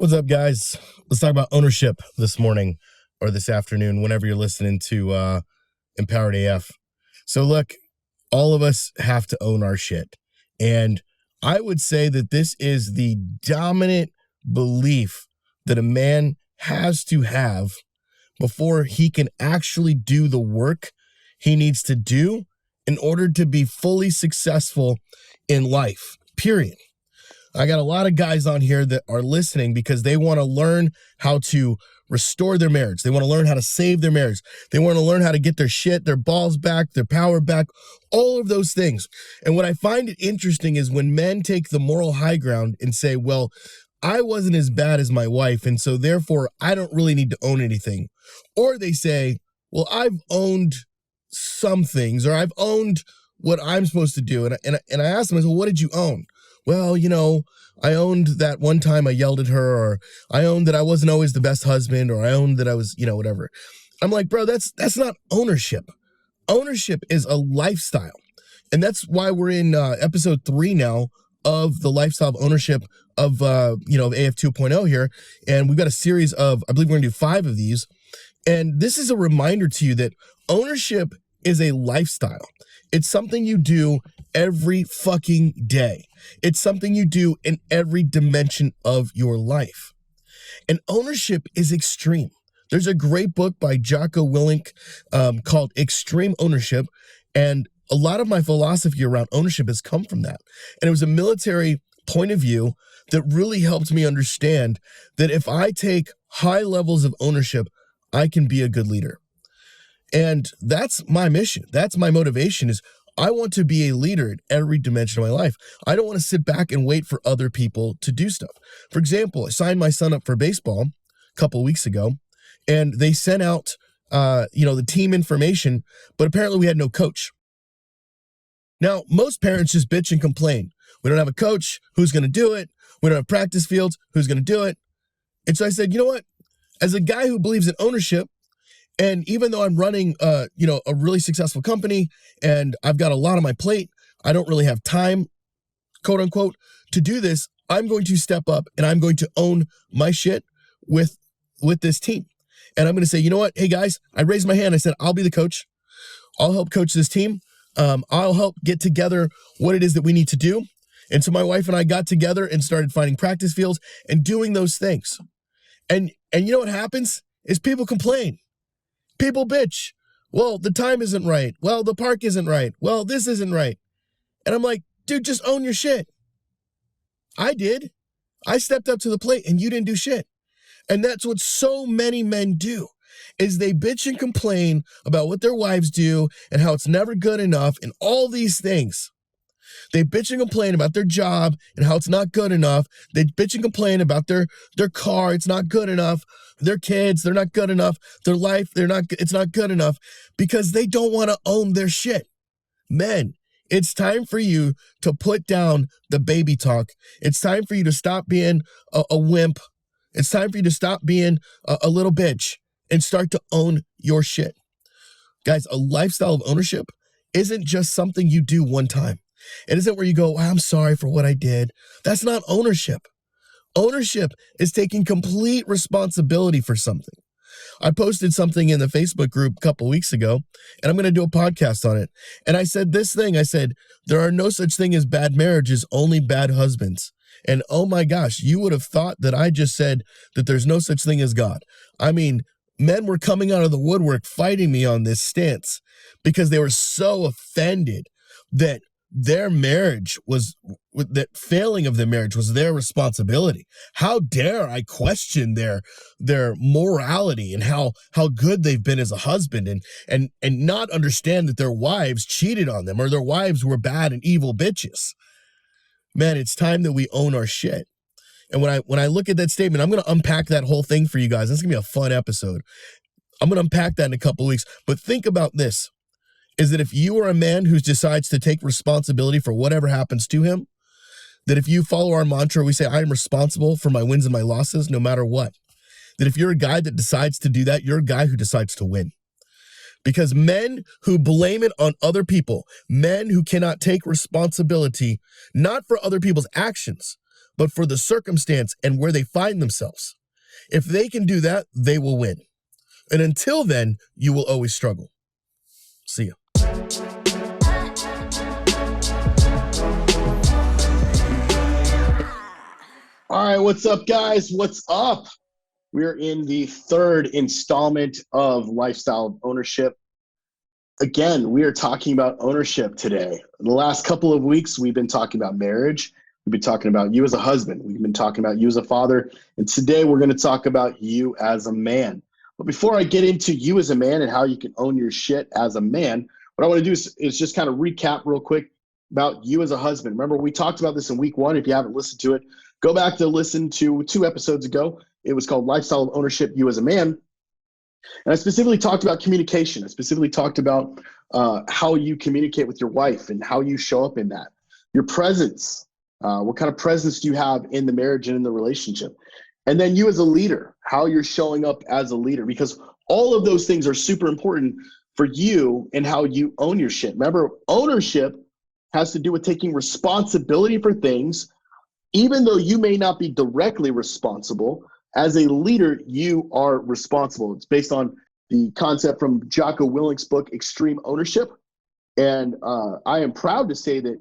What's up, guys? Let's talk about ownership this morning or this afternoon, whenever you're listening to Empowered AF. So look, all of us have to own our shit. And I would say that this is the dominant belief that a man has to have before he can actually do the work he needs to do in order to be fully successful in life, period. I got a lot of guys on here that are listening because they want to learn how to restore their marriage. They want to learn how to save their marriage. They want to learn how to get their shit, their balls back, their power back, all of those things. And what I find it interesting is when men take the moral high ground and say, well, I wasn't as bad as my wife, and so therefore I don't really need to own anything. Or they say, well, I've owned some things, or I've owned what I'm supposed to do. And I asked them, I said, well, what did you own? Well, I owned that one time I yelled at her, or I owned that I wasn't always the best husband, or I owned that I was, whatever. I'm like, bro, that's not ownership. Ownership is a lifestyle. And that's why we're in episode 3 now of the lifestyle of ownership of, AF 2.0 here. And we've got a series of, I believe we're gonna do 5 of these. And this is a reminder to you that ownership is a lifestyle. It's something you do every fucking day. It's something you do in every dimension of your life. And ownership is extreme. There's a great book by Jocko Willink called Extreme Ownership. And a lot of my philosophy around ownership has come from that. And it was a military point of view that really helped me understand that if I take high levels of ownership, I can be a good leader. And that's my mission. That's my motivation is I want to be a leader in every dimension of my life. I don't want to sit back and wait for other people to do stuff. For example, I signed my son up for baseball a couple of weeks ago, and they sent out, the team information, but apparently we had no coach. Now, most parents just bitch and complain. We don't have a coach. Who's going to do it? We don't have practice fields. Who's going to do it? And so I said, you know what? As a guy who believes in ownership, and even though I'm running, a really successful company and I've got a lot on my plate, I don't really have time, quote unquote, to do this. I'm going to step up and I'm going to own my shit with this team. And I'm going to say, you know what? Hey guys, I raised my hand. I said, I'll be the coach. I'll help coach this team. I'll help get together what it is that we need to do. And so my wife and I got together and started finding practice fields and doing those things. And you know what happens is people complain. People bitch. Well, the time isn't right. Well, the park isn't right. Well, this isn't right. And I'm like, dude, just own your shit. I did. I stepped up to the plate and you didn't do shit. And that's what so many men do is they bitch and complain about what their wives do and how it's never good enough and all these things. They bitch and complain about their job and how it's not good enough. They bitch and complain about their car. It's not good enough. Their kids, they're not good enough. Their life, it's not good enough because they don't want to own their shit. Men, it's time for you to put down the baby talk. It's time for you to stop being a wimp. It's time for you to stop being a little bitch and start to own your shit. Guys, a lifestyle of ownership isn't just something you do one time. It isn't where you go, I'm sorry for what I did. That's not ownership. Ownership is taking complete responsibility for something. I posted something in the Facebook group a couple weeks ago, and I'm going to do a podcast on it. And I said this thing, I said, there are no such thing as bad marriages, only bad husbands. And oh my gosh, you would have thought that I just said that there's no such thing as God. I mean, men were coming out of the woodwork fighting me on this stance because they were so offended that their marriage that failing of the marriage was their responsibility. How dare I question their morality and how good they've been as a husband and not understand that their wives cheated on them or their wives were bad and evil bitches. Man, it's time that we own our shit. And when I look at that statement, I'm going to unpack that whole thing for you guys. This is going to be a fun episode. I'm going to unpack that in a couple of weeks. But think about this. Is that if you are a man who decides to take responsibility for whatever happens to him, that if you follow our mantra, we say, I am responsible for my wins and my losses, no matter what. That if you're a guy that decides to do that, you're a guy who decides to win. Because men who blame it on other people, men who cannot take responsibility, not for other people's actions, but for the circumstance and where they find themselves. If they can do that, they will win. And until then, you will always struggle. See ya. All right, what's up, guys? What's up? We're in the third installment of Lifestyle Ownership. Again, we are talking about ownership today. In the last couple of weeks, we've been talking about marriage. We've been talking about you as a husband. We've been talking about you as a father. And today we're going to talk about you as a man. But before I get into you as a man and how you can own your shit as a man, what I want to do is just kind of recap real quick about you as a husband. Remember, we talked about this in week 1. If you haven't listened to it, go back to listen to 2 episodes ago. It was called Lifestyle Ownership, You as a Man. And I specifically talked about communication. I specifically talked about how you communicate with your wife and how you show up in that. Your presence. What kind of presence do you have in the marriage and in the relationship? And then you as a leader, how you're showing up as a leader, because all of those things are super important for you and how you own your shit. Remember, ownership has to do with taking responsibility for things, even though you may not be directly responsible. As a leader, you are responsible. It's based on the concept from Jocko Willink's book, Extreme Ownership. And I am proud to say that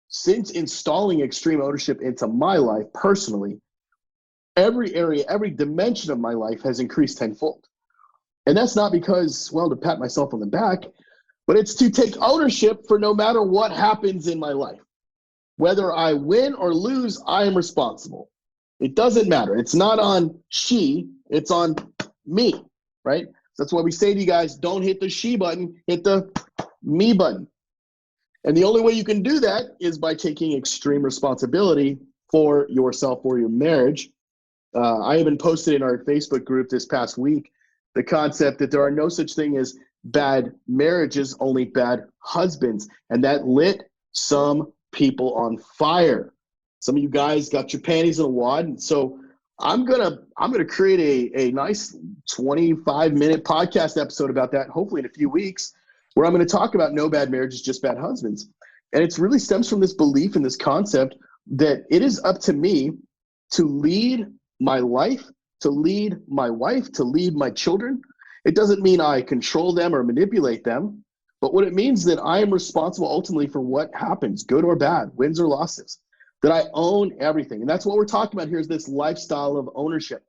since installing extreme ownership into my life personally, every area, every dimension of my life has increased tenfold. And that's not because, well, to pat myself on the back, but it's to take ownership for no matter what happens in my life. Whether I win or lose, I am responsible. It doesn't matter. It's not on she, it's on me, right? That's why we say to you guys, don't hit the she button, hit the me button. And the only way you can do that is by taking extreme responsibility for yourself, for your marriage. I even posted in our Facebook group this past week the concept that there are no such thing as bad marriages, only bad husbands. And that lit some people on fire. Some of you guys got your panties in a wad. And so I'm gonna create a nice 25-minute podcast episode about that, hopefully in a few weeks, where I'm going to talk about no bad marriages, just bad husbands. And it really stems from this belief and this concept that it is up to me to lead my life, to lead my wife, to lead my children. It doesn't mean I control them or manipulate them, but what it means is that I am responsible ultimately for what happens, good or bad, wins or losses, that I own everything. And that's what we're talking about here, is this lifestyle of ownership.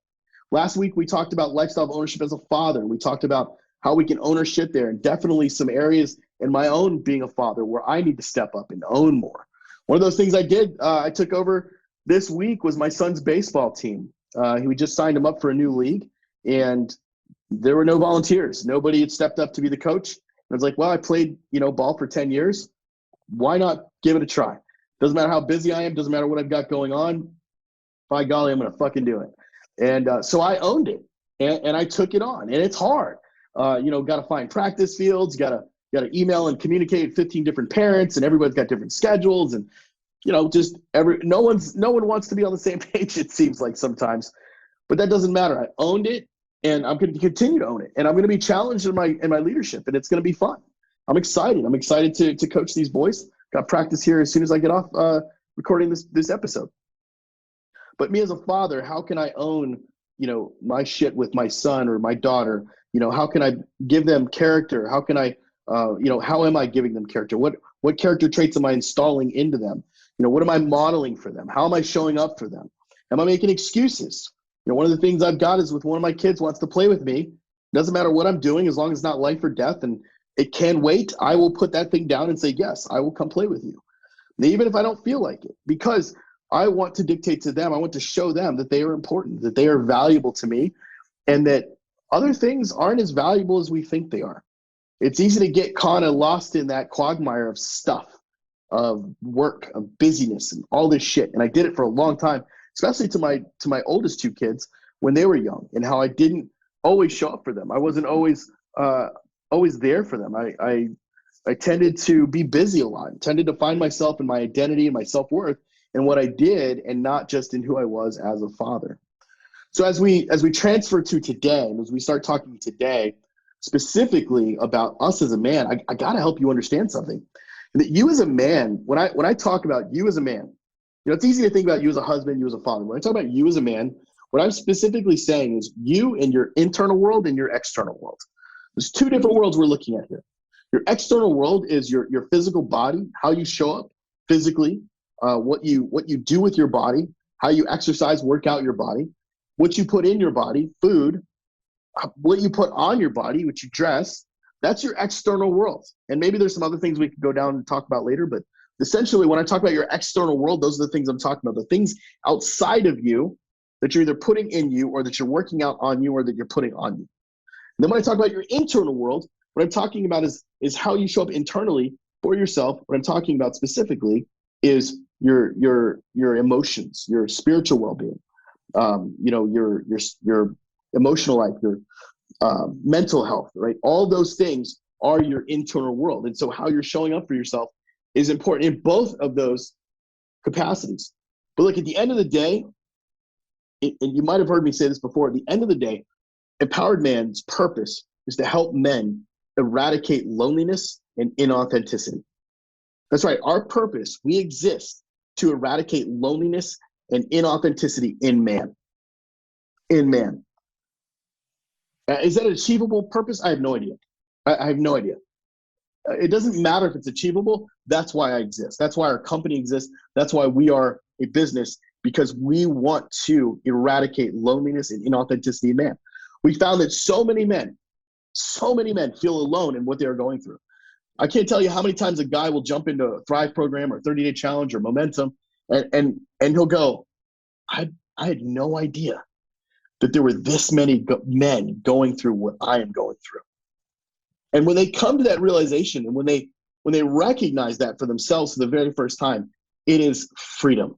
Last week, we talked about lifestyle of ownership as a father. We talked about how we can own our shit there, and definitely some areas in my own being a father where I need to step up and own more. One of those things I did, I took over this week, was my son's baseball team. We just signed him up for a new league, and there were no volunteers. Nobody had stepped up to be the coach. I was like, well, I played, ball for 10 years. Why not give it a try? Doesn't matter how busy I am. Doesn't matter what I've got going on. By golly, I'm going to fucking do it. And so I owned it, and I took it on. And it's hard. Got to find practice fields. Got to email and communicate with 15 different parents, and everybody's got different schedules. And no one wants to be on the same page. It seems like sometimes, but that doesn't matter. I owned it, and I'm going to continue to own it. And I'm going to be challenged in my leadership, and it's going to be fun. I'm excited. I'm excited to coach these boys. Got practice here as soon as I get off recording this episode. But me as a father, how can I own, my shit with my son or my daughter? How can I give them character? How can I, how am I giving them character? What character traits am I installing into them? What am I modeling for them? How am I showing up for them? Am I making excuses? One of the things I've got is with one of my kids wants to play with me. Doesn't matter what I'm doing, as long as it's not life or death and it can wait, I will put that thing down and say, yes, I will come play with you. And even if I don't feel like it, because I want to dictate to them, I want to show them that they are important, that they are valuable to me, and that other things aren't as valuable as we think they are. It's easy to get kind of lost in that quagmire of stuff, of work, of busyness, and all this shit. And I did it for a long time, especially to my oldest 2 kids when they were young, and how I didn't always show up for them. I wasn't always there for them. I tended to be busy a lot, tended to find myself and my identity and my self-worth in what I did, and not just in who I was as a father. So as we transfer to today, and as we start talking today specifically about us as a man, I got to help you understand something. That you as a man, when I talk about you as a man, You know, it's easy to think about you as a husband, you as a father. When I talk about you as a man, what I'm specifically saying is you in your internal world and your external world. There's two different worlds we're looking at here. Your external world is your physical body, how you show up physically, what you do with your body, how you exercise, work out your body, what you put in your body, food, what you put on your body, what you dress. That's your external world. And maybe there's some other things we could go down and talk about later, but essentially when I talk about your external world, those are the things I'm talking about. The things outside of you that you're either putting in you or that you're working out on you or that you're putting on you. And then when I talk about your internal world, what I'm talking about is how you show up internally for yourself. What I'm talking about specifically is your emotions, your spiritual well-being, your emotional life, your mental health, right? All those things are your internal world. And so how you're showing up for yourself is important in both of those capacities. But look, at the end of the day, and you might have heard me say this before, at the end of the day, Empowered Man's purpose is to help men eradicate loneliness and inauthenticity. That's right. Our purpose, we exist to eradicate loneliness and inauthenticity in man. In man. Is that an achievable purpose? I have no idea. I have no idea. It doesn't matter if it's achievable. That's why I exist. That's why our company exists. That's why we are a business, because we want to eradicate loneliness and inauthenticity in man. We found that so many men feel alone in what they are going through. I can't tell you how many times a guy will jump into a Thrive program or 30-day challenge or Momentum, and he'll go, I had no idea that there were this many men going through what I am going through. And when they come to that realization, and when they recognize that for themselves for the very first time, it is freedom.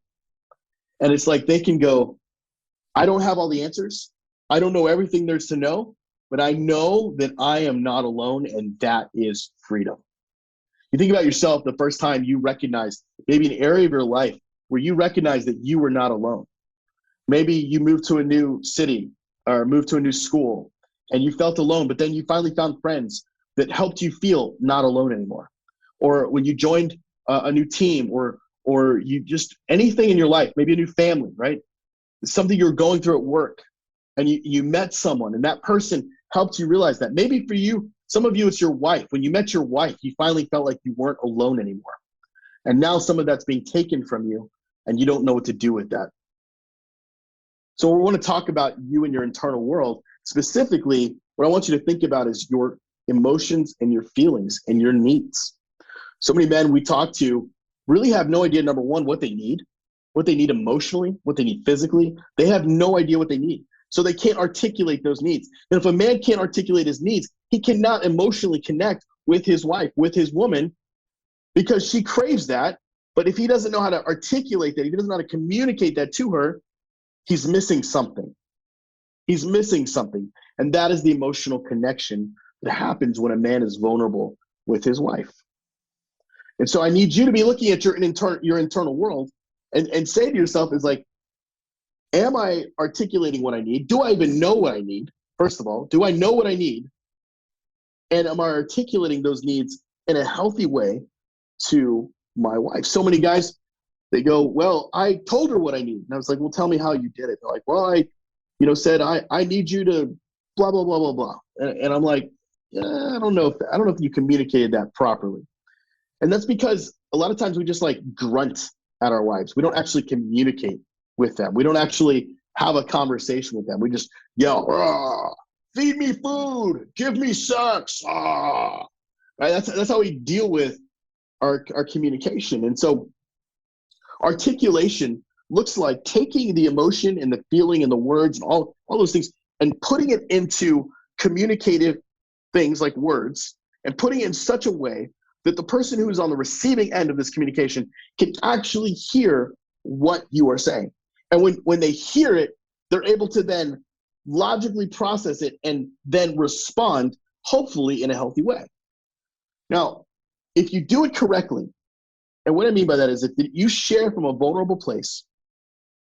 And it's like they can go, I don't have all the answers. I don't know everything there's to know, but I know that I am not alone, and that is freedom. You think about yourself the first time you recognize maybe an area of your life where you recognize that you were not alone. Maybe you moved to a new city or moved to a new school and you felt alone, but then you finally found friends that helped you feel not alone anymore. Or when you joined a new team, or you just anything in your life, maybe a new family, right? Something you're going through at work, and you met someone and that person helped you realize that. Maybe for you, some of you, it's your wife. When you met your wife, you finally felt like you weren't alone anymore. And now some of that's being taken from you and you don't know what to do with that. So we want to talk about you and your internal world. Specifically, what I want you to think about is your emotions and your feelings and your needs. So many men we talk to really have no idea, number one, what they need emotionally, what they need physically. They have no idea what they need. So they can't articulate those needs. And if a man can't articulate his needs, he cannot emotionally connect with his wife, with his woman, because she craves that. But if he doesn't know how to articulate that, if he doesn't know how to communicate that to her, he's missing something. He's missing something. And that is the emotional connection that happens when a man is vulnerable with his wife. And so I need you to be looking at your internal world and say to yourself, is like, am I articulating what I need? Do I even know what I need? First of all, do I know what I need? And am I articulating those needs in a healthy way to my wife? So many guys, they go, well, I told her what I need. And I was like, well, tell me how you did it. They're like, well, I said, I need you to blah, blah, blah, blah, blah. And I'm like, yeah, I don't know if you communicated that properly. And that's because a lot of times we just like grunt at our wives. We don't actually communicate with them. We don't actually have a conversation with them. We just yell, feed me food, give me sex. Right? That's how we deal with our communication. And so articulation looks like taking the emotion and the feeling and the words and all those things and putting it into communicative things like words, and putting it in such a way that the person who is on the receiving end of this communication can actually hear what you are saying. And when they hear it, they're able to then logically process it and then respond, hopefully in a healthy way. Now, if you do it correctly, and what I mean by that is that you share from a vulnerable place,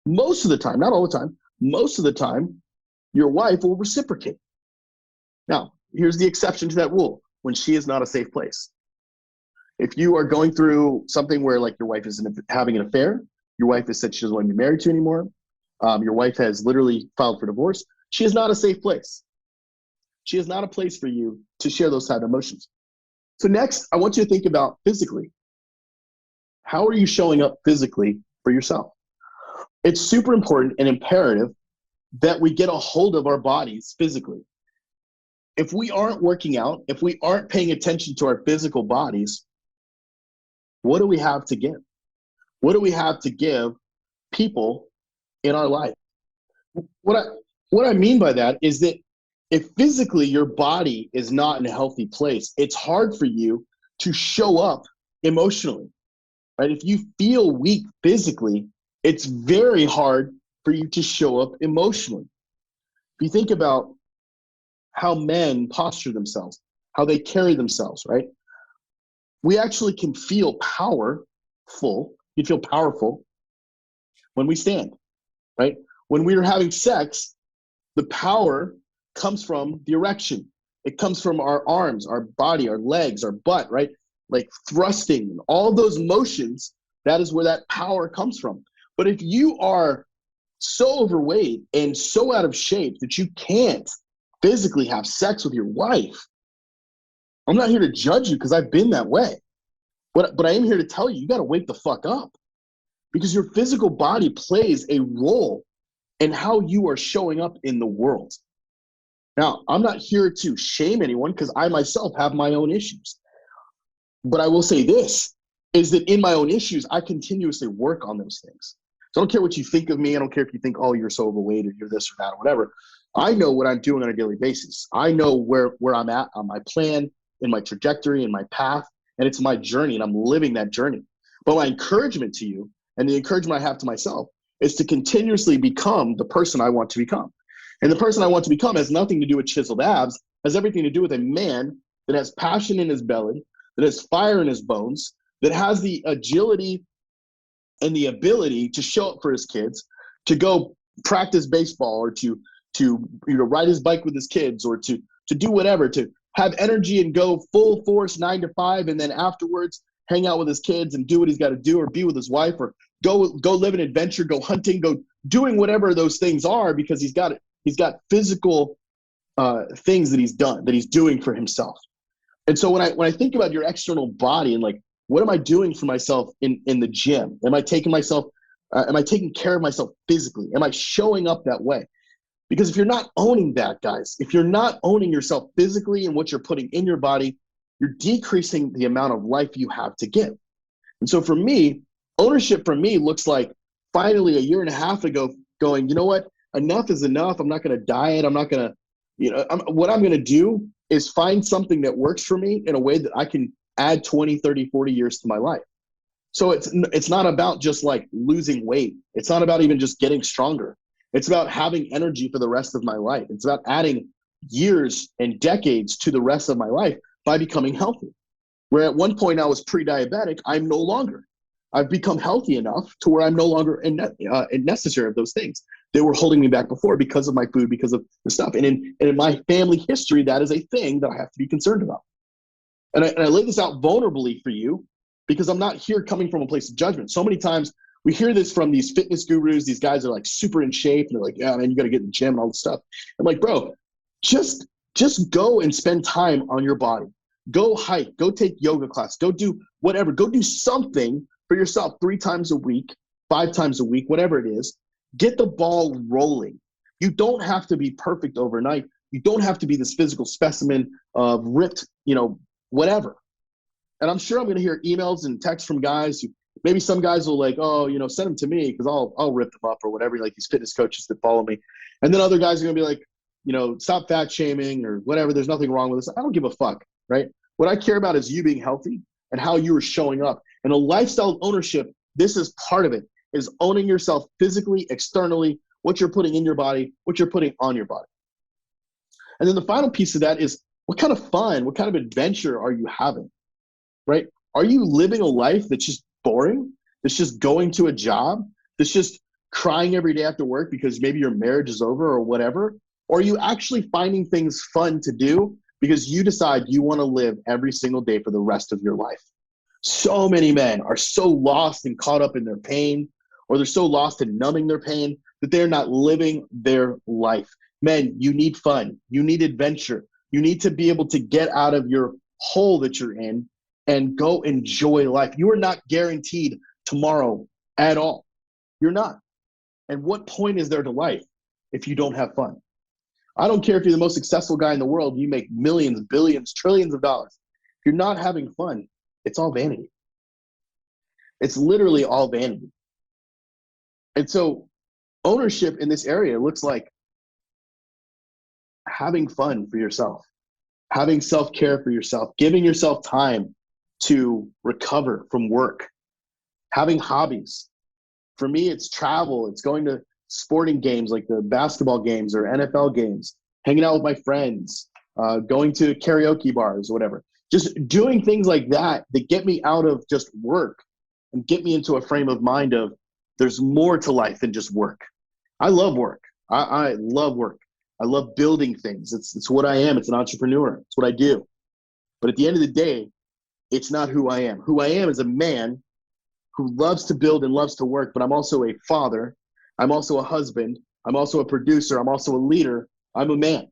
most of the time, not all the time, most of the time, your wife will reciprocate. Now, here's the exception to that rule: when she is not a safe place. If you are going through something where like your wife is having an affair, Your wife has said she doesn't want to be married to you anymore. Your wife has literally filed for divorce. She is not a safe place. She is not a place for you to share those type of emotions. So next, I want you to think about physically. How are you showing up physically for yourself? It's super important and imperative that we get a hold of our bodies physically. If we aren't working out, if we aren't paying attention to our physical bodies, what do we have to give? What do we have to give people in our life? What I mean by that is that if physically your body is not in a healthy place, it's hard for you to show up emotionally, right? If you feel weak physically, it's very hard for you to show up emotionally. If you think about how men posture themselves, how they carry themselves, right? We actually can feel powerful. You feel powerful when we stand, right? When we are having sex, the power comes from the erection. It comes from our arms, our body, our legs, our butt, right? Like thrusting, all those motions, that is where that power comes from. But if you are so overweight and so out of shape that you can't physically have sex with your wife, I'm not here to judge you because I've been that way. But I am here to tell you, you got to wake the fuck up, because your physical body plays a role in how you are showing up in the world. Now, I'm not here to shame anyone because I myself have my own issues. But I will say this, is that in my own issues, I continuously work on those things. So I don't care what you think of me. I don't care if you think, oh, you're so overweight or you're this or that or whatever. I know what I'm doing on a daily basis. I know where I'm at on my plan, in my trajectory, in my path, and it's my journey, and I'm living that journey. But my encouragement to you, and the encouragement I have to myself, is to continuously become the person I want to become. And the person I want to become has nothing to do with chiseled abs, has everything to do with a man that has passion in his belly, that has fire in his bones, that has the agility and the ability to show up for his kids, to go practice baseball, or to ride his bike with his kids, or to do whatever, to have energy and go full force 9 to 5, and then afterwards hang out with his kids and do what he's got to do, or be with his wife, or go live an adventure, go hunting, go doing whatever those things are, because he's got physical things that he's done, that he's doing for himself. And so when I think about your external body and like, what am I doing for myself in the gym? Am I taking care of myself physically? Am I showing up that way? Because if you're not owning that, guys, if you're not owning yourself physically and what you're putting in your body, you're decreasing the amount of life you have to give. And so for me, ownership for me looks like finally a year and a half ago going, you know what? Enough is enough. I'm not going to diet. I'm not going to, what I'm going to do is find something that works for me in a way that I can add 20, 30, 40 years to my life. So it's not about just like losing weight. It's not about even just getting stronger. It's about having energy for the rest of my life. It's about adding years and decades to the rest of my life by becoming healthy. Where at one point I was pre-diabetic, I'm no longer. I've become healthy enough to where I'm no longer necessary of those things. They were holding me back before because of my food, because of the stuff. And in my family history, that is a thing that I have to be concerned about. And I lay this out vulnerably for you because I'm not here coming from a place of judgment. So many times we hear this from these fitness gurus. These guys are like super in shape and they're like, yeah, man, you got to get in the gym and all this stuff. I'm like, bro, just go and spend time on your body. Go hike, go take yoga class, go do whatever, go do something for yourself 3 times a week, 5 times a week, whatever it is. Get the ball rolling. You don't have to be perfect overnight. You don't have to be this physical specimen of ripped, whatever. And I'm sure I'm going to hear emails and texts from guys who, maybe some guys will like, oh, send them to me because I'll rip them up or whatever, like these fitness coaches that follow me. And then other guys are going to be like, stop fat shaming or whatever. There's nothing wrong with this. I don't give a fuck, right? What I care about is you being healthy and how you are showing up. And a lifestyle of ownership, this is part of it, is owning yourself physically, externally, what you're putting in your body, what you're putting on your body. And then the final piece of that is, what kind of fun, what kind of adventure are you having, right? Are you living a life that's just boring, that's just going to a job, that's just crying every day after work because maybe your marriage is over or whatever? Or are you actually finding things fun to do because you decide you want to live every single day for the rest of your life? So many men are so lost and caught up in their pain or they're so lost in numbing their pain that they're not living their life. Men, you need fun. You need adventure. You need to be able to get out of your hole that you're in and go enjoy life. You are not guaranteed tomorrow at all. You're not. And what point is there to life if you don't have fun? I don't care if you're the most successful guy in the world, you make millions, billions, trillions of dollars. If you're not having fun, it's all vanity. It's literally all vanity. And so ownership in this area looks like having fun for yourself, having self-care for yourself, giving yourself time to recover from work, having hobbies. For me, it's travel. It's going to sporting games like the basketball games or NFL games, hanging out with my friends, going to karaoke bars, whatever. Just doing things like that that get me out of just work and get me into a frame of mind of there's more to life than just work. I love work. I love work. I love building things. It's what I am. It's an entrepreneur. It's what I do. But at the end of the day, it's not who I am. Who I am is a man who loves to build and loves to work, but I'm also a father. I'm also a husband. I'm also a producer. I'm also a leader. I'm a man.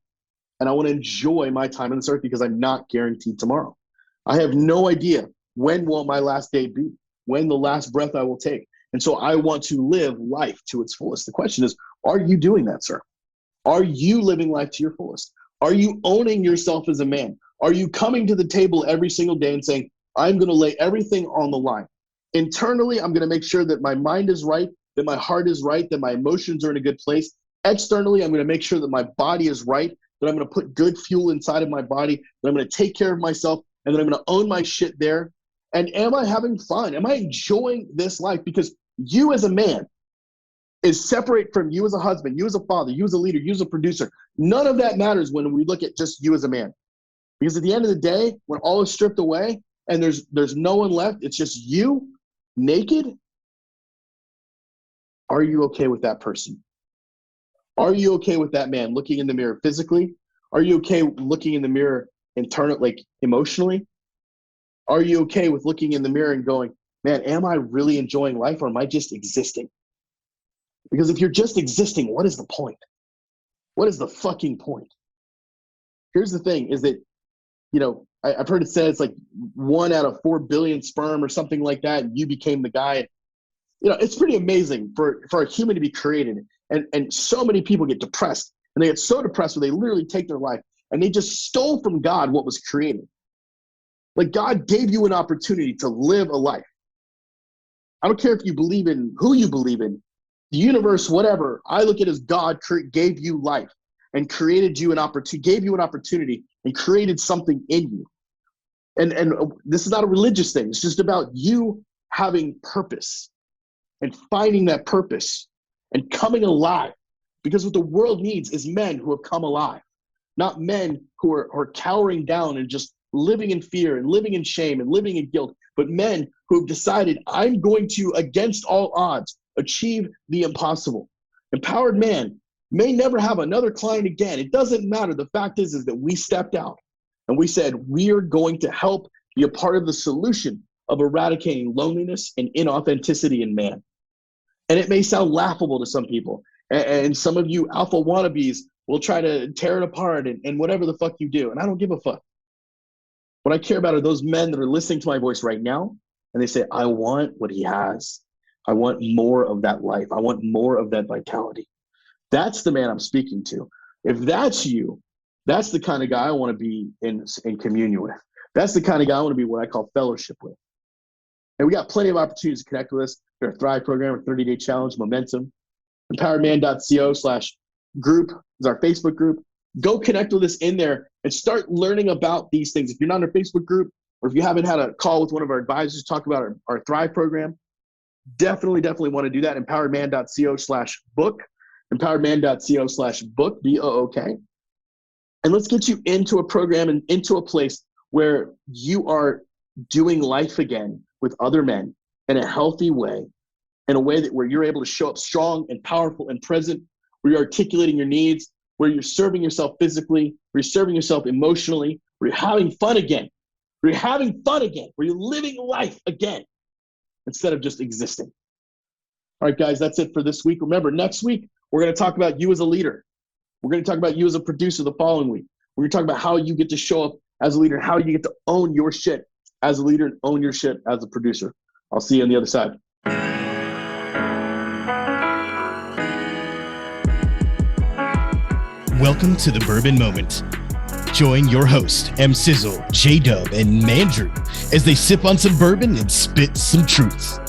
And I want to enjoy my time on this earth because I'm not guaranteed tomorrow. I have no idea when will my last day be, when the last breath I will take. And so I want to live life to its fullest. The question is, are you doing that, sir? Are you living life to your fullest? Are you owning yourself as a man? Are you coming to the table every single day and saying, I'm going to lay everything on the line? Internally, I'm going to make sure that my mind is right, that my heart is right, that my emotions are in a good place. Externally, I'm going to make sure that my body is right, that I'm going to put good fuel inside of my body, that I'm going to take care of myself, and that I'm going to own my shit there. And am I having fun? Am I enjoying this life? Because you as a man is separate from you as a husband, you as a father, you as a leader, you as a producer. None of that matters when we look at just you as a man. Because at the end of the day, when all is stripped away and there's no one left, it's just you naked. Are you okay with that person? Are you okay with that man looking in the mirror physically? Are you okay looking in the mirror internally, like emotionally? Are you okay with looking in the mirror and going, man, am I really enjoying life or am I just existing? Because if you're just existing, what is the point? What is the fucking point? Here's the thing is that, you know, I've heard it said it's like 1 out of 4 billion sperm or something like that. And you became the guy. You know, it's pretty amazing for a human to be created. And so many people get depressed. And they get so depressed where they literally take their life. And they just stole from God what was created. Like God gave you an opportunity to live a life. I don't care if you believe in who you believe in, the universe, whatever. I look at it as God gave you life and created you an opportunity, gave you an opportunity and created something in you. And this is not a religious thing. It's just about you having purpose and finding that purpose and coming alive. Because what the world needs is men who have come alive, not men who are cowering down and just living in fear and living in shame and living in guilt, but men who have decided, I'm going to, against all odds, achieve the impossible. Empowered man may never have another client again. It doesn't matter. The fact is that we stepped out and we said, we are going to help be a part of the solution of eradicating loneliness and inauthenticity in man. And it may sound laughable to some people. And some of you alpha wannabes will try to tear it apart and whatever the fuck you do. And I don't give a fuck. What I care about are those men that are listening to my voice right now. And they say, I want what he has. I want more of that life. I want more of that vitality. That's the man I'm speaking to. If that's you, that's the kind of guy I want to be in communion with. That's the kind of guy I want to be what I call fellowship with. And we got plenty of opportunities to connect with us. Our Thrive program, our 30-day challenge, Momentum. Empoweredman.co/group is our Facebook group. Go connect with us in there and start learning about these things. If you're not in our Facebook group, or if you haven't had a call with one of our advisors to talk about our Thrive program, definitely want to do that. Empoweredman.co/book. Empoweredman.co/book, BOOK. And let's get you into a program and into a place where you are doing life again with other men in a healthy way, in a way that where you're able to show up strong and powerful and present, where you're articulating your needs, where you're serving yourself physically, where you're serving yourself emotionally, where you're having fun again, where you're living life again instead of just existing. All right, guys, that's it for this week. Remember, next week, we're going to talk about you as a leader. We're going to talk about you as a producer the following week. We're going to talk about how you get to show up as a leader, how you get to own your shit as a leader and own your shit as a producer. I'll see you on the other side. Welcome to the Bourbon Moment. Join your host, M. Sizzle, J-Dub, and Mandrew as they sip on some bourbon and spit some truth.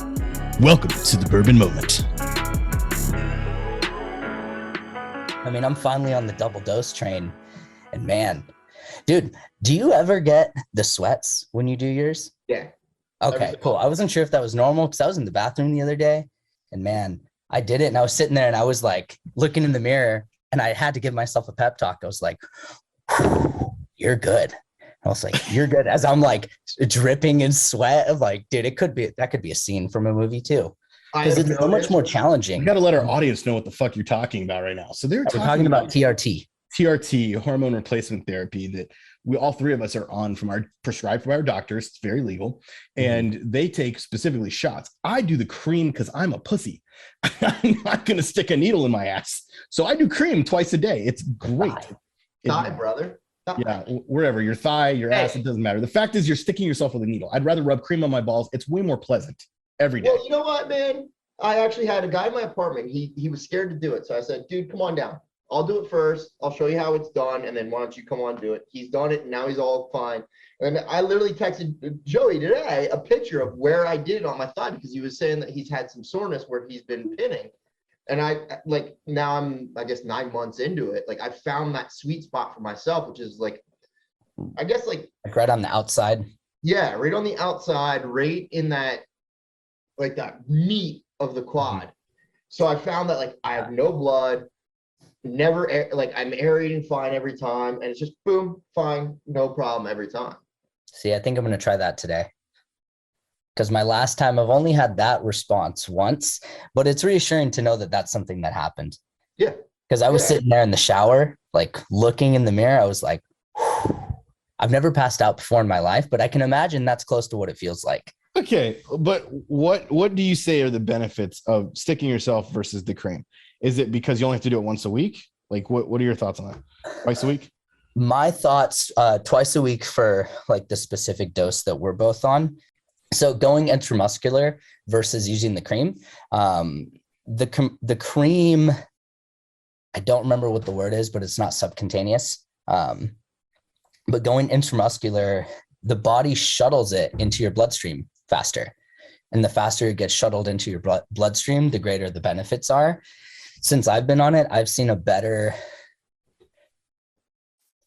Welcome to the Bourbon Moment. I mean, I'm finally on the double dose train, and man, dude, do you ever get the sweats when you do yours? Yeah. Okay, cool. I wasn't sure if that was normal because I was in the bathroom the other day, and man, I did it, and I was sitting there, and I was like looking in the mirror, and I had to give myself a pep talk. I was like, "You're good." I was like, "You're good." As I'm like dripping in sweat, of like, dude, that could be a scene from a movie too, because it's so much more challenging. We got to let our audience know what the fuck you're talking about right now. So We're talking about TRT. TRT, hormone replacement therapy, that we all three of us are on from our prescribed by our doctors. It's very legal, and they take specifically shots. I do the cream because I'm a pussy. I'm not going to stick a needle in my ass, so I do cream twice a day. It's great. Die, brother. Die. Yeah, wherever, your thigh, your ass, it doesn't matter. The fact is, you're sticking yourself with a needle. I'd rather rub cream on my balls. It's way more pleasant every day. Well, you know what, man? I actually had a guy in my apartment. He was scared to do it, so I said, "Dude, come on down. I'll do it first. I'll show you how it's done, and then why don't you come on do it?" He's done it, and now he's all fine. And I literally texted Joey today a picture of where I did it on my thigh because he was saying that he's had some soreness where he's been pinning. And now I'm, I guess, 9 months into it. Like I found that sweet spot for myself, which is like, I guess like right on the outside. Yeah, right on the outside, right in that, like that meat of the quad. So I found that like I have no blood, never like I'm aerating fine every time, and it's just boom, fine, no problem every time. See, I think I'm going to try that today. Because my last time I've only had that response once, but it's reassuring to know that that's something that happened. Yeah. Because I was sitting there in the shower, like looking in the mirror. I was like, I've never passed out before in my life, but I can imagine that's close to what it feels like. Okay, but what do you say are the benefits of sticking yourself versus the cream? Is it because you only have to do it once a week? Like, what are your thoughts on that? Twice a week? My thoughts, twice a week for like the specific dose that we're both on. So going intramuscular versus using the cream. The cream, I don't remember what the word is, but it's not subcutaneous. But going intramuscular, the body shuttles it into your bloodstream faster. And the faster it gets shuttled into your bloodstream, the greater the benefits are. Since I've been on it, I've seen a better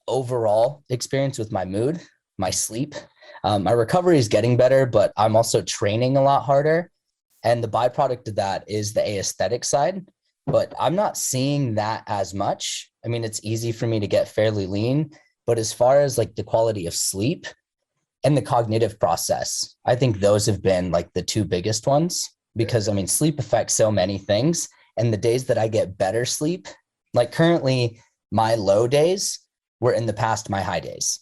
overall experience with my mood, my sleep. My recovery is getting better, but I'm also training a lot harder. And the byproduct of that is the aesthetic side, but I'm not seeing that as much. I mean, it's easy for me to get fairly lean, but as far as like the quality of sleep and the cognitive process, I think those have been like the two biggest ones, because I mean, sleep affects so many things. And the days that I get better sleep, like currently my low days were in the past my high days.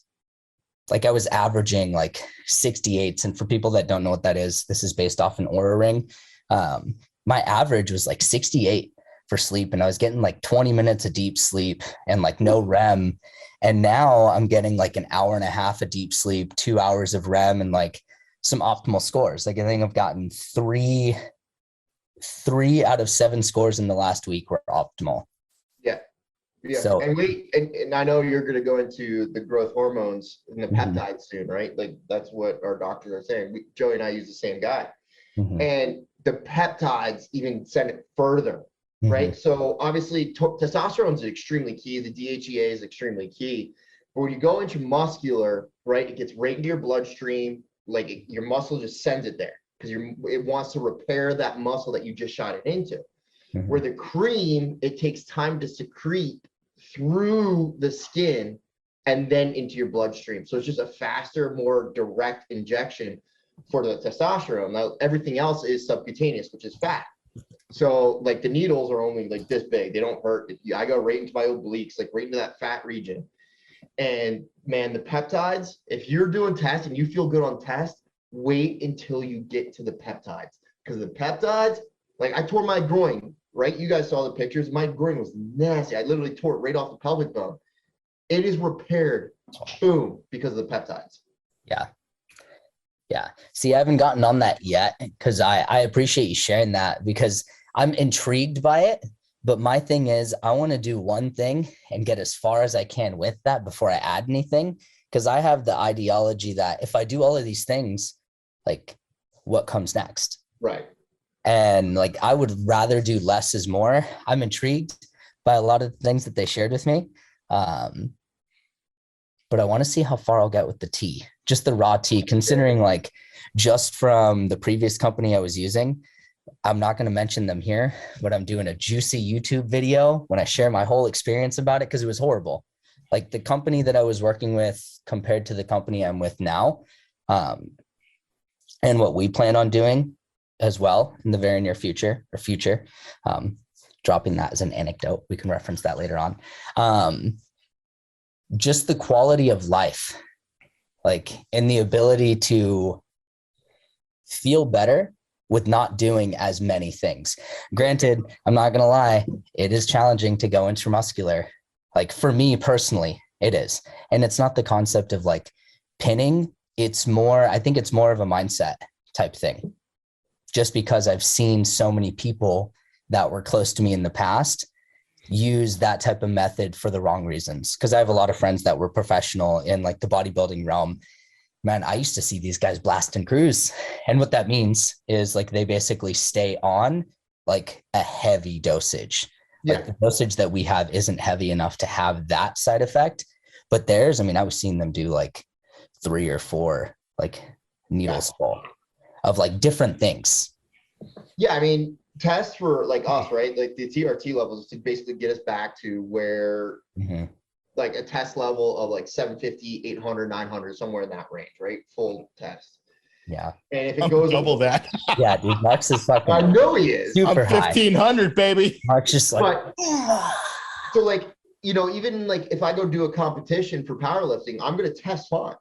Like I was averaging like 68s. And for people that don't know what that is, this is based off an Oura ring. My average was like 68 for sleep. And I was getting like 20 minutes of deep sleep and like no REM. And now I'm getting like an hour and a half of deep sleep, 2 hours of REM, and like some optimal scores. Like I think I've gotten three out of 7 scores in the last week were optimal. Yeah. Yeah. So, and I know you're going to go into the growth hormones and the peptides soon, right? Like that's what our doctors are saying. Joey and I use the same guy. And the peptides even send it further, right? So obviously testosterone is extremely key. The DHEA is extremely key. But when you go into muscular, right, it gets right into your bloodstream. Like your muscle just sends it there because it wants to repair that muscle that you just shot it into. Where the cream, it takes time to secrete through the skin and then into your bloodstream. So it's just a faster, more direct injection for the testosterone. Now, everything else is subcutaneous, which is fat. So like the needles are only like this big. They don't hurt. I go right into my obliques, like right into that fat region. And man, the peptides, if you're doing tests and you feel good on test, wait until you get to the peptides. Because the peptides, Like I tore my groin, right? You guys saw the pictures. My groin was nasty. I literally tore it right off the pelvic bone. It is repaired, boom, because of the peptides. Yeah. Yeah. See, I haven't gotten on that yet because I appreciate you sharing that because I'm intrigued by it. But my thing is, I want to do one thing and get as far as I can with that before I add anything. Because I have the ideology that if I do all of these things, like what comes next? Right. And like I would rather do less is more. I'm intrigued by a lot of the things that they shared with me. But I want to see how far I'll get with the tea, just the raw tea, considering like just from the previous company I was using, I'm not going to mention them here, but I'm doing a juicy YouTube video when I share my whole experience about it because it was horrible. Like the company that I was working with compared to the company I'm with now, and what we plan on doing as well in the very near future or future, dropping that as an anecdote. We can reference that later on. Just the quality of life, like, and the ability to feel better with not doing as many things. Granted, I'm not going to lie, it is challenging to go intramuscular. Like for me personally, it is. And it's not the concept of like pinning. It's more, I think it's more of a mindset type thing. Just because I've seen so many people that were close to me in the past use that type of method for the wrong reasons. Because I have a lot of friends that were professional in like the bodybuilding realm. Man, I used to see these guys blast and cruise. And what that means is like they basically stay on like a heavy dosage. Yeah. Like the dosage that we have isn't heavy enough to have that side effect. But theirs, I mean, I was seeing them do like 3 or 4 like needles full of like different things. Yeah, I mean, tests for like us, right? Like the TRT levels to basically get us back to where like a test level of like 750, 800, 900, somewhere in that range, right? Full test. Yeah. And if it goes double that. Yeah, dude, Mark's is fucking I know he is. super I'm high. 1500, baby. Mark's just like, so like, you know, even like if I go do a competition for powerlifting, I'm going to test fine.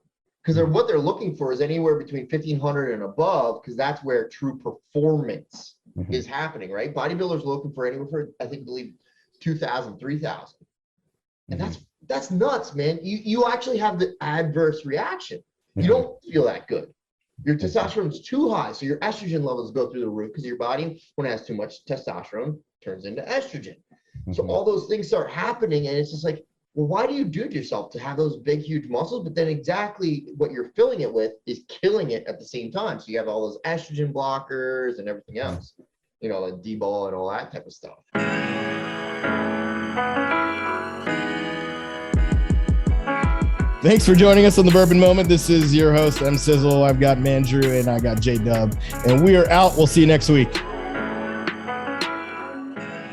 Because what they're looking for is anywhere between 1500 and above, because that's where true performance is happening, right? Bodybuilders looking for anywhere for, I believe 2000, 3000. And that's nuts, man. You actually have the adverse reaction. You don't feel that good. Your testosterone's too high, so your estrogen levels go through the roof because your body, when it has too much testosterone, turns into estrogen. So all those things start happening, and it's just like, well, why do you do to yourself to have those big, huge muscles? But then exactly what you're filling it with is killing it at the same time. So you have all those estrogen blockers and everything else, you know, like D-bol and all that type of stuff. Thanks for joining us on the Bourbon Moment. This is your host, M Sizzle. I've got Mandrew and I got J Dub, and we are out. We'll see you next week.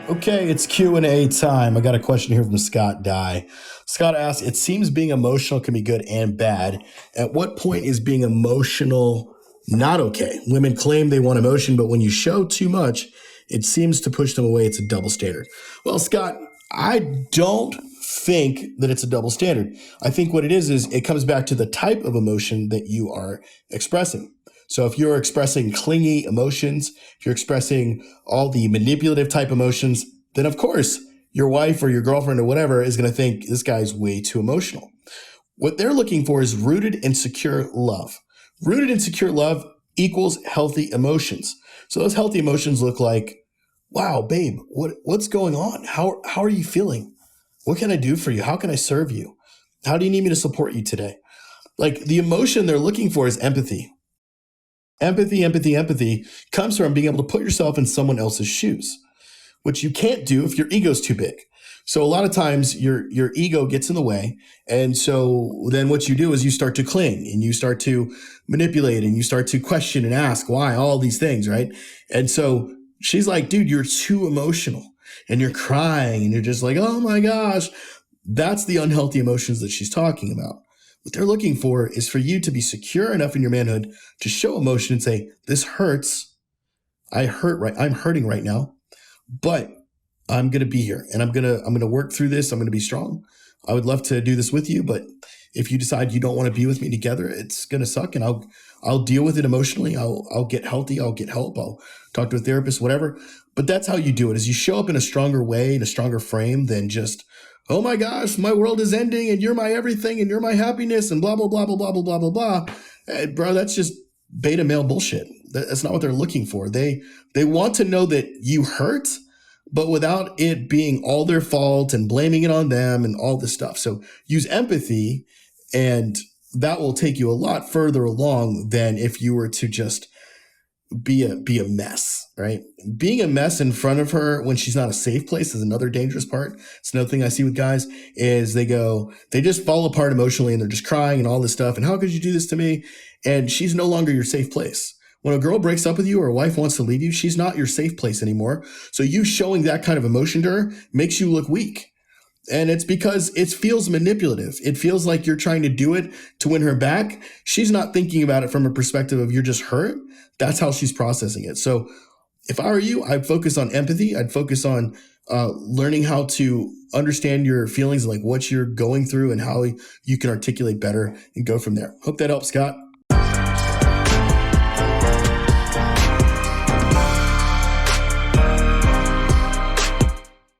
Okay, it's Q&A time. I got a question here from Scott Dye. Scott asks, it seems being emotional can be good and bad. At what point is being emotional not okay? Women claim they want emotion, but when you show too much, it seems to push them away. It's a double standard. Well, Scott, I don't think that it's a double standard. I think what it is it comes back to the type of emotion that you are expressing. So if you're expressing clingy emotions, if you're expressing all the manipulative type emotions, then of course your wife or your girlfriend or whatever is going to think this guy's way too emotional. What they're looking for is rooted and secure love. Rooted and secure love equals healthy emotions. So those healthy emotions look like, wow, babe, what's going on? How are you feeling? What can I do for you? How can I serve you? How do you need me to support you today? Like the emotion they're looking for is empathy. Empathy comes from being able to put yourself in someone else's shoes, which you can't do if your ego's too big. So a lot of times your ego gets in the way. And so then what you do is you start to cling and you start to manipulate and you start to question and ask why, all these things, right? And so she's like, dude, you're too emotional and you're crying and you're just like, oh my gosh. That's the unhealthy emotions that she's talking about. What they're looking for is for you to be secure enough in your manhood to show emotion and say, this hurts. I'm hurting right now, but I'm going to be here and I'm going to work through this. I'm going to be strong. I would love to do this with you, but if you decide you don't want to be with me together, it's going to suck, and I'll deal with it emotionally. I'll get healthy. I'll get help. I'll talk to a therapist, whatever. But that's how you do it, is you show up in a stronger way, in a stronger frame than just, oh my gosh, my world is ending and you're my everything and you're my happiness and blah, blah, blah, blah, blah, blah, blah, blah, blah. Bro, that's just beta male bullshit. That's not what they're looking for. They want to know that you hurt, but without it being all their fault and blaming it on them and all this stuff. So use empathy, and that will take you a lot further along than if you were to just be a mess, right? Being a mess in front of her when she's not a safe place is another dangerous part. It's another thing I see with guys is they just fall apart emotionally and they're just crying and all this stuff. And how could you do this to me? And she's no longer your safe place. When a girl breaks up with you or a wife wants to leave you, she's not your safe place anymore. So you showing that kind of emotion to her makes you look weak. And it's because it feels manipulative. It feels like you're trying to do it to win her back. She's not thinking about it from a perspective of you're just hurt. That's how she's processing it. So if I were you, I'd focus on empathy. I'd focus on learning how to understand your feelings, like what you're going through and how you can articulate better and go from there. Hope that helps, Scott.